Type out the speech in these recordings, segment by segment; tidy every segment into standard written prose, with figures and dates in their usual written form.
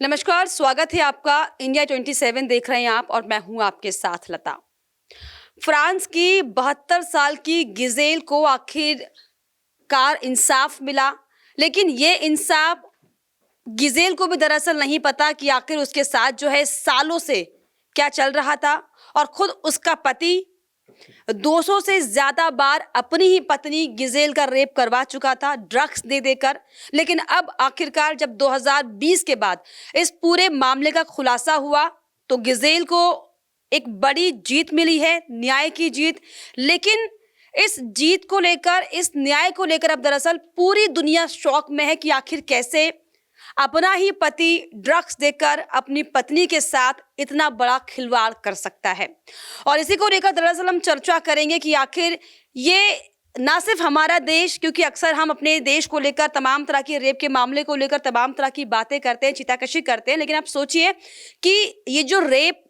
नमस्कार, स्वागत है आपका। इंडिया 27 देख रहे हैं आप और मैं हूं आपके साथ लता। फ्रांस की 72 साल की गिजेल को आखिरकार इंसाफ मिला, लेकिन ये इंसाफ गिजेल को भी दरअसल नहीं पता कि आखिर उसके साथ जो है सालों से क्या चल रहा था। और खुद उसका पति 200 से ज्यादा बार अपनी ही पत्नी गिजेल का रेप करवा चुका था, ड्रग्स दे देकर। लेकिन अब आखिरकार जब 2020 के बाद इस पूरे मामले का खुलासा हुआ तो गिजेल को एक बड़ी जीत मिली है, न्याय की जीत। लेकिन इस जीत को लेकर, इस न्याय को लेकर अब दरअसल पूरी दुनिया शॉक में है कि आखिर कैसे अपना ही पति ड्रग्स देकर अपनी पत्नी के साथ इतना बड़ा खिलवाड़ कर सकता है। और इसी को लेकर दरअसल हम चर्चा करेंगे कि आखिर ये ना सिर्फ हमारा देश, क्योंकि अक्सर हम अपने देश को लेकर तमाम तरह के रेप के मामले को लेकर तमाम तरह की बातें करते हैं, चिताकशी करते हैं, लेकिन आप सोचिए कि ये जो रेप,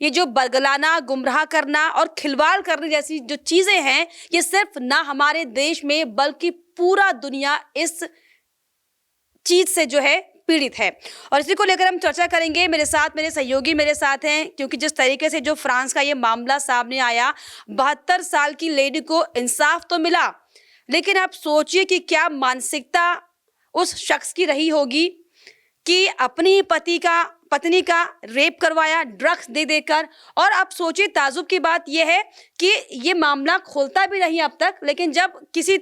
ये जो बरगलाना, गुमराह करना और खिलवाड़ करने जैसी जो चीजें हैं, ये सिर्फ ना हमारे देश में बल्कि पूरा दुनिया इस चीज से जो है पीड़ित है। और इसी को लेकर हम चर्चा करेंगे। मेरे साथ मेरे सहयोगी मेरे साथ हैं, क्योंकि जिस तरीके से जो फ्रांस का ये मामला सामने आया, 72 साल की लेडी को इंसाफ तो मिला, लेकिन आप सोचिए कि क्या मानसिकता उस शख्स की रही होगी कि अपनी पत्नी का रेप करवाया ड्रग्स दे देकर। और आप सोचिए, ताजुब की बात यह है कि ये मामला खुलता भी नहीं अब तक, लेकिन जब किसी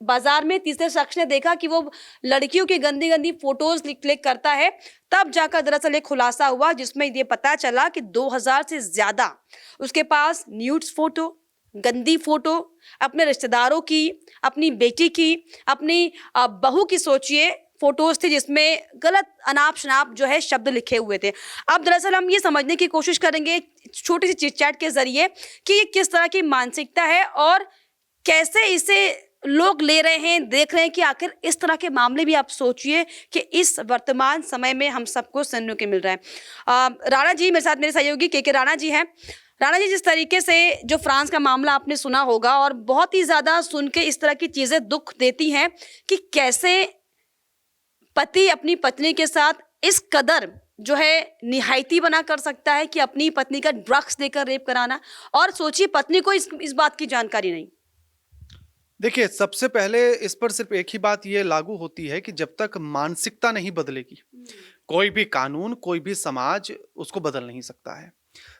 बाजार में तीसरे शख्स ने देखा कि वो लड़कियों की गंदी गंदी फोटोज क्लिक करता है, तब जाकर दरअसल एक खुलासा हुआ जिसमें ये पता चला कि 2000 से ज्यादा उसके पास न्यूड्स फोटो, गंदी फोटो, अपने रिश्तेदारों की, अपनी बेटी की, अपनी बहू की सोचिए फोटोज थी जिसमें गलत अनाप शनाप जो है शब्द लिखे हुए थे। अब दरअसल हम ये समझने की कोशिश करेंगे छोटी सी चिट चैट के जरिए कि ये किस तरह की मानसिकता है और कैसे इसे लोग ले रहे हैं, देख रहे हैं कि आखिर इस तरह के मामले भी आप सोचिए कि इस वर्तमान समय में हम सबको सुनने को मिल रहा है। राणा जी मेरे साथ, मेरे सहयोगी के राणा जी हैं। राणा जी, जिस तरीके से जो फ्रांस का मामला आपने सुना होगा और बहुत ही ज्यादा सुन के इस तरह की चीजें दुख देती हैं कि कैसे पति अपनी पत्नी के साथ इस कदर जो है निहायती बना कर सकता है कि अपनी पत्नी का ड्रग्स देकर रेप कराना। और सोचिए, पत्नी को इस बात की जानकारी नहीं। देखिए, सबसे पहले इस पर सिर्फ एक ही बात ये लागू होती है कि जब तक मानसिकता नहीं बदलेगी, कोई भी कानून, कोई भी समाज उसको बदल नहीं सकता है।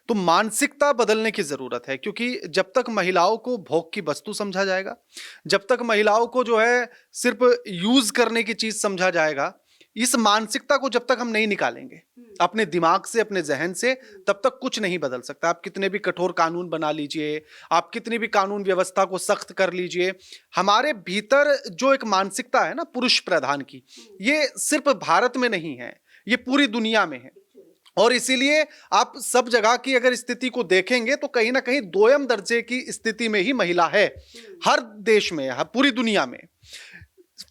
तो मानसिकता बदलने की जरूरत है, क्योंकि जब तक महिलाओं को भोग की वस्तु समझा जाएगा, जब तक महिलाओं को जो है सिर्फ यूज करने की चीज समझा जाएगा, इस मानसिकता को जब तक हम नहीं निकालेंगे अपने दिमाग से, अपने जहन से, तब तक कुछ नहीं बदल सकता। आप कितने भी कठोर कानून बना लीजिए, आप कितनी भी कानून व्यवस्था को सख्त कर लीजिए, हमारे भीतर जो एक मानसिकता है ना पुरुष प्रधान की, ये सिर्फ भारत में नहीं है, ये पूरी दुनिया में है। और इसीलिए आप सब जगह की अगर स्थिति को देखेंगे तो कहीं ना कहीं दोयम दर्जे की स्थिति में ही महिला है, हर देश में, हर पूरी दुनिया में।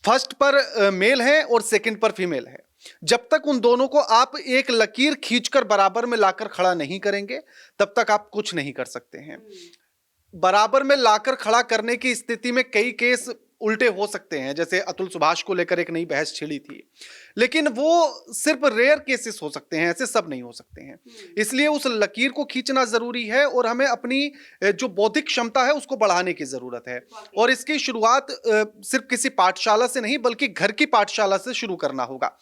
फर्स्ट पर मेल है और सेकंड पर फीमेल है। जब तक उन दोनों को आप एक लकीर खींचकर बराबर में लाकर खड़ा नहीं करेंगे, तब तक आप कुछ नहीं कर सकते हैं। बराबर में लाकर खड़ा करने की स्थिति में कई केस उल्टे हो सकते हैं, जैसे अतुल सुभाष को लेकर एक नई बहस छिड़ी थी, लेकिन वो सिर्फ रेयर केसेस हो सकते हैं, ऐसे सब नहीं हो सकते हैं। इसलिए उस लकीर को खींचना जरूरी है और हमें अपनी जो बौद्धिक क्षमता है उसको बढ़ाने की जरूरत है। और इसकी शुरुआत सिर्फ किसी पाठशाला से नहीं बल्कि घर की पाठशाला से शुरू करना होगा।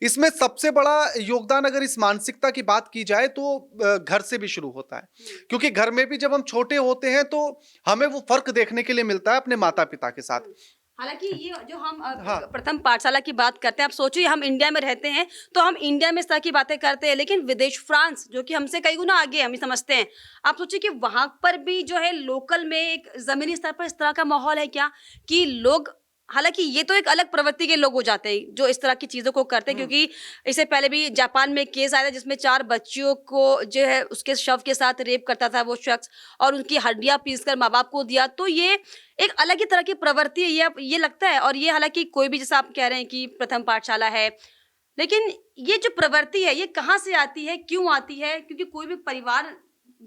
इसमें सबसे बड़ा योगदान अगर इस मानसिकता की बात की जाए तो घर से भी शुरू होता है, क्योंकि घर में भी जब हम छोटे होते हैं तो हमें वो फर्क देखने के लिए मिलता है अपने माता पिता के साथ। हालांकि ये जो हम हाँ। प्रथम पाठशाला की बात करते हैं, आप सोचिए हम इंडिया में रहते हैं तो हम इंडिया में इस तरह की बातें करते हैं, लेकिन विदेश फ्रांस जो कि हमसे कई गुना आगे हम ही समझते हैं, आप सोचिए कि वहां पर भी जो है लोकल में एक जमीनी स्तर पर इस तरह का माहौल है क्या कि लोग, हालांकि ये तो एक अलग प्रवृत्ति के लोग हो जाते हैं जो इस तरह की चीजों को करते हैं, क्योंकि इससे पहले भी जापान में एक केस आया था जिसमें 4 बच्चियों को जो है उसके शव के साथ रेप करता था वो शख्स और उनकी हड्डियां पीसकर माँ बाप को दिया। तो ये एक अलग ही तरह की प्रवृत्ति है, ये लगता है। और ये हालांकि कोई भी, जैसा आप कह रहे हैं कि प्रथम पाठशाला है, लेकिन ये जो प्रवृत्ति है ये कहाँ से आती है, क्यों आती है? क्योंकि कोई भी परिवार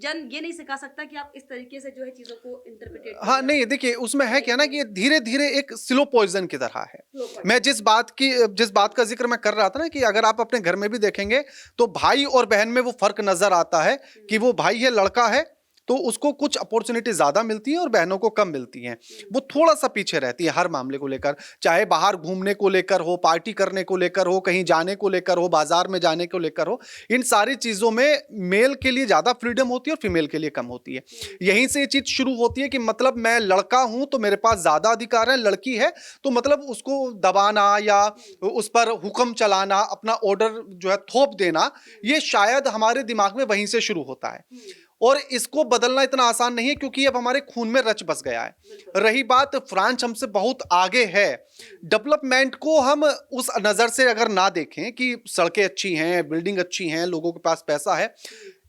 जन ये नहीं सिखा सकता कि आप इस तरीके से जो है चीजों को इंटरप्रिटेट हाँ नहीं, देखिए उसमें है क्या ना कि धीरे धीरे एक स्लो पॉइजन की तरह है। मैं जिस बात का जिक्र मैं कर रहा था ना कि अगर आप अपने घर में भी देखेंगे तो भाई और बहन में वो फर्क नजर आता है कि वो भाई है, लड़का है, तो उसको कुछ अपॉर्चुनिटी ज्यादा मिलती है और बहनों को कम मिलती हैं। वो थोड़ा सा पीछे रहती है हर मामले को लेकर, चाहे बाहर घूमने को लेकर हो, पार्टी करने को लेकर हो, कहीं जाने को लेकर हो, बाजार में जाने को लेकर हो। इन सारी चीजों में मेल के लिए ज्यादा फ्रीडम होती है और फीमेल के लिए कम होती है। यहीं से ये चीज शुरू होती है कि मतलब मैं लड़का हूं तो मेरे पास ज्यादा अधिकार है, लड़की है तो मतलब उसको दबाना या उस पर हुक्म चलाना, अपना ऑर्डर जो है थोप देना, ये शायद हमारे दिमाग में वहीं से शुरू होता है। और इसको बदलना इतना आसान नहीं है क्योंकि अब हमारे खून में रच बस गया है। रही बात, फ्रांस हमसे बहुत आगे है। डेवलपमेंट को हम उस नजर से अगर ना देखें कि सड़कें अच्छी हैं, बिल्डिंग अच्छी हैं, लोगों के पास पैसा है,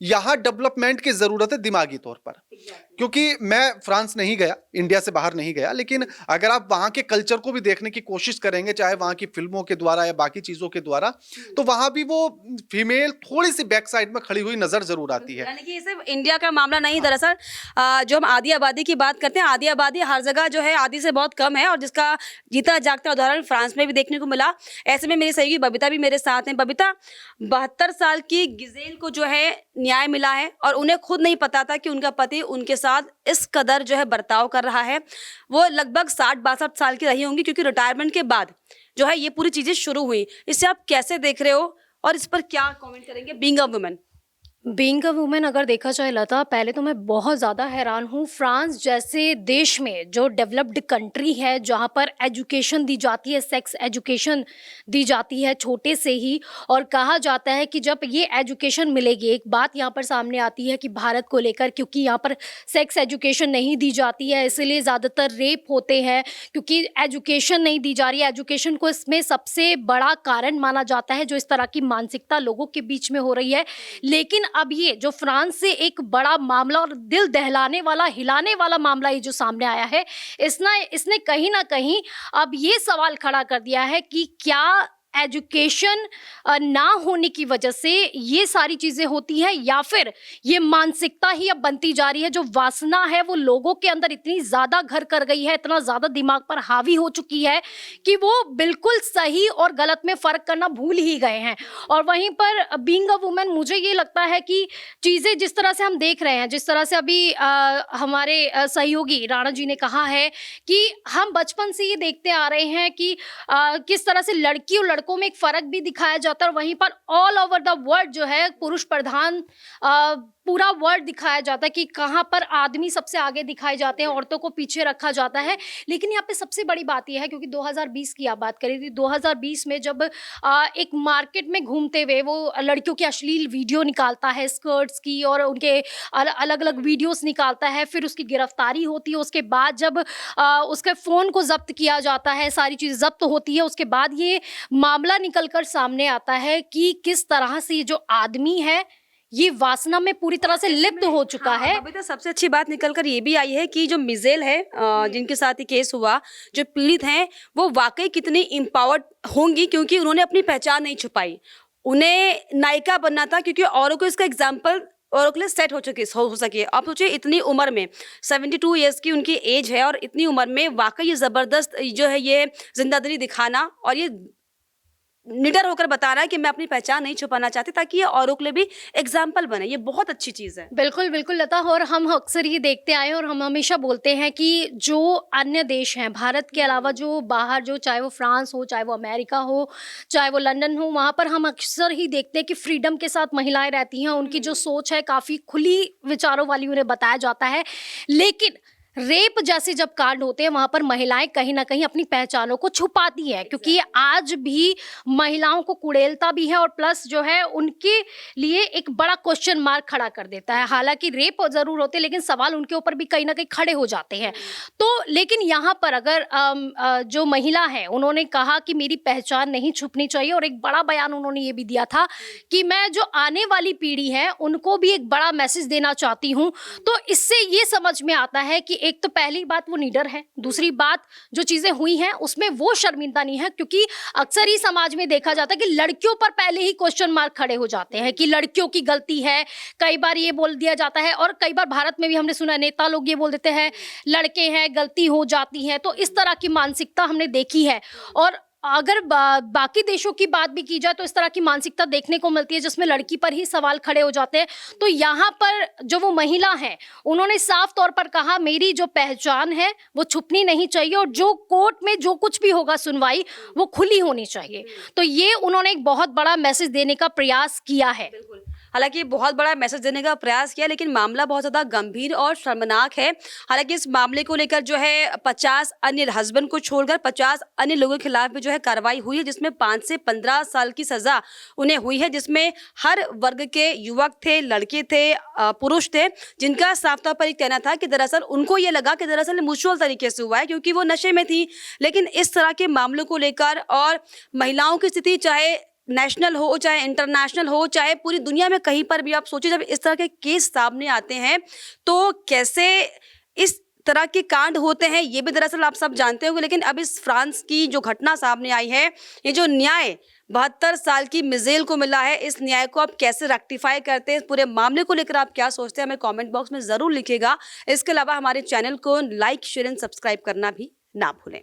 यहां डेवलपमेंट की जरूरत है दिमागी तौर पर। क्योंकि मैं फ्रांस नहीं गया, इंडिया से बाहर नहीं गया, लेकिन अगर आप वहां के कल्चर को भी देखने की कोशिश करेंगे, चाहे वहां की फिल्मों के द्वारा या बाकी चीजों के द्वारा, तो वहां भी वो फीमेल थोड़ी सी बैक साइड में खड़ी हुई नजर जरूर आती है। यानी कि ये सिर्फ इंडिया का मामला नहीं, दरअसल जो हम आधी आबादी की बात करते हैं, आधी आबादी हर जगह जो है आधी से बहुत कम है, और जिसका जीता जागता उदाहरण फ्रांस में भी देखने को मिला। ऐसे में मेरी सहयोगी बबीता भी मेरे साथ हैं। बबीता, 72 साल की गिजेल को जो है न्याय मिला है और उन्हें खुद नहीं पता था कि उनका पति उनके साथ इस कदर जो है बर्ताव कर रहा है। वो लगभग 60-62 साल की रही होंगी, क्योंकि रिटायरमेंट के बाद जो है ये पूरी चीजें शुरू हुई। इसे आप कैसे देख रहे हो और इस पर क्या कमेंट करेंगे being a woman? Being a women अगर देखा जाए लता, पहले तो मैं बहुत ज़्यादा हैरान हूँ। फ्रांस जैसे देश में, जो डेवलप्ड कंट्री है, जहाँ पर एजुकेशन दी जाती है, सेक्स एजुकेशन दी जाती है छोटे से ही, और कहा जाता है कि जब ये एजुकेशन मिलेगी, एक बात यहाँ पर सामने आती है कि भारत को लेकर, क्योंकि यहाँ पर सेक्स एजुकेशन नहीं दी जाती है, इसलिए ज़्यादातर रेप होते हैं, क्योंकि एजुकेशन नहीं दी जा रही है। एजुकेशन को इसमें सबसे बड़ा कारण माना जाता है, जो इस तरह की मानसिकता लोगों के बीच में हो रही है। लेकिन अब ये जो फ्रांस से एक बड़ा मामला और दिल दहलाने वाला, हिलाने वाला मामला ये जो सामने आया है, इसने कहीं ना कहीं अब ये सवाल खड़ा कर दिया है कि क्या एजुकेशन ना होने की वजह से ये सारी चीज़ें होती हैं, या फिर ये मानसिकता ही अब बनती जा रही है, जो वासना है वो लोगों के अंदर इतनी ज़्यादा घर कर गई है, इतना ज़्यादा दिमाग पर हावी हो चुकी है कि वो बिल्कुल सही और गलत में फ़र्क करना भूल ही गए हैं। और वहीं पर बीइंग अ वुमेन, मुझे ये लगता है कि चीज़ें जिस तरह से हम देख रहे हैं, जिस तरह से अभी हमारे सहयोगी राणा जी ने कहा है कि हम बचपन से ये देखते आ रहे हैं कि किस तरह से लड़की और लड़कों में एक फर्क भी दिखाया जाता है, और वहीं पर ऑल ओवर द वर्ल्ड जो है पुरुष प्रधान पूरा वर्ल्ड दिखाया जाता है कि कहाँ पर आदमी सबसे आगे दिखाए जाते हैं, औरतों को पीछे रखा जाता है। लेकिन यहाँ पे सबसे बड़ी बात यह है, क्योंकि 2020 की आप बात करी थी, 2020 में जब एक मार्केट में घूमते हुए वो लड़कियों की अश्लील वीडियो निकालता है, स्कर्ट्स की, और उनके अलग अलग वीडियोस निकालता है, फिर उसकी गिरफ्तारी होती है। उसके बाद जब उसके फ़ोन को जब्त किया जाता है, सारी चीज़ जब्त होती है, उसके बाद ये मामला निकल कर सामने आता है कि किस तरह से ये जो आदमी है ये वासना में पूरी तरह से लिप्त हो चुका है। अभी तो सबसे अच्छी बात निकल कर ये भी आई है कि जो मिजेल है, जिनके साथ ये केस हुआ, जो पीड़ित हैं, वो वाकई कितनी एम्पावर्ड होंगी, क्योंकि उन्होंने अपनी पहचान नहीं छुपाई। उन्हें नायिका बनना था, क्योंकि औरों को इसका एग्जाम्पल औरों के लिए सेट हो सके। आप सोचिए, इतनी उम्र में 72 ईयर्स की उनकी एज है, और इतनी उम्र में वाकई ये ज़बरदस्त जो है ये जिंदादिली दिखाना, और ये निडर होकर बता रहा है कि मैं अपनी पहचान नहीं छुपाना चाहती, ताकि ये औरों के लिए भी एग्जाम्पल बने। ये बहुत अच्छी चीज़ है। बिल्कुल बिल्कुल लता, और हम अक्सर ये देखते आए और हम हमेशा बोलते हैं कि जो अन्य देश हैं भारत के अलावा, जो बाहर, जो चाहे वो फ्रांस हो, चाहे वो अमेरिका हो, चाहे वो लंदन हो, वहाँ पर हम अक्सर ही देखते हैं कि फ्रीडम के साथ महिलाएं रहती हैं, उनकी जो सोच है काफ़ी खुली विचारों वाली उन्हें बताया जाता है। लेकिन रेप जैसे जब कांड होते हैं, वहां पर महिलाएं कहीं ना कहीं अपनी पहचानों को छुपाती हैं, क्योंकि आज भी महिलाओं को कुड़ेलता भी है, और प्लस जो है उनके लिए एक बड़ा क्वेश्चन मार्क खड़ा कर देता है। हालांकि रेप जरूर होते हैं, लेकिन सवाल उनके ऊपर भी कहीं ना कहीं खड़े हो जाते हैं। तो लेकिन यहाँ पर अगर जो महिला है, उन्होंने कहा कि मेरी पहचान नहीं छुपनी चाहिए, और एक बड़ा बयान उन्होंने ये भी दिया था कि मैं जो आने वाली पीढ़ी है उनको भी एक बड़ा मैसेज देना चाहती हूँ। तो इससे ये समझ में आता है कि एक तो पहली बात वो नीडर है, दूसरी बात जो चीजें हुई हैं उसमें वो शर्मिंदा नहीं है, क्योंकि अक्सर ही समाज में देखा जाता है कि लड़कियों पर पहले ही क्वेश्चन मार्क खड़े हो जाते हैं कि लड़कियों की गलती है। कई बार ये बोल दिया जाता है, और कई बार भारत में भी हमने सुना नेता लोग ये बोल देते हैं लड़के हैं, गलती हो जाती है। तो इस तरह की मानसिकता हमने देखी है। और अगर बाकी देशों की बात भी की जाए तो इस तरह की मानसिकता देखने को मिलती है जिसमें लड़की पर ही सवाल खड़े हो जाते हैं। तो यहाँ पर जो वो महिला है उन्होंने साफ तौर पर कहा मेरी जो पहचान है वो छुपनी नहीं चाहिए, और जो कोर्ट में जो कुछ भी होगा सुनवाई वो खुली होनी चाहिए। तो ये उन्होंने एक बहुत बड़ा मैसेज देने का प्रयास किया है। हालांकि बहुत बड़ा मैसेज देने का प्रयास किया, लेकिन मामला बहुत ज़्यादा गंभीर और शर्मनाक है। हालांकि इस मामले को लेकर जो है 50 अन्य हस्बैंड को छोड़कर 50 अन्य लोगों के खिलाफ भी जो है कार्रवाई हुई है, जिसमें 5 से 15 साल की सज़ा उन्हें हुई है, जिसमें हर वर्ग के युवक थे, लड़के थे, पुरुष थे, जिनका साफ तौर पर एक कहना था कि दरअसल उनको ये लगा कि दरअसल म्यूचुअल तरीके से हुआ है क्योंकि वो नशे में थी। लेकिन इस तरह के मामलों को लेकर और महिलाओं की स्थिति चाहे नेशनल हो चाहे इंटरनेशनल हो चाहे पूरी दुनिया में कहीं पर भी आप सोचिए, जब इस तरह के केस सामने आते हैं तो कैसे इस तरह के कांड होते हैं ये भी दरअसल आप सब जानते होंगे। लेकिन अब इस फ्रांस की जो घटना सामने आई है, ये जो न्याय 72 साल की मिजेल को मिला है, इस न्याय को आप कैसे रेक्टिफाई करते हैं, पूरे मामले को लेकर आप क्या सोचते हैं, हमें कमेंट बॉक्स में ज़रूर लिखिएगा। इसके अलावा हमारे चैनल को लाइक शेयर एंड सब्सक्राइब करना भी ना भूलें।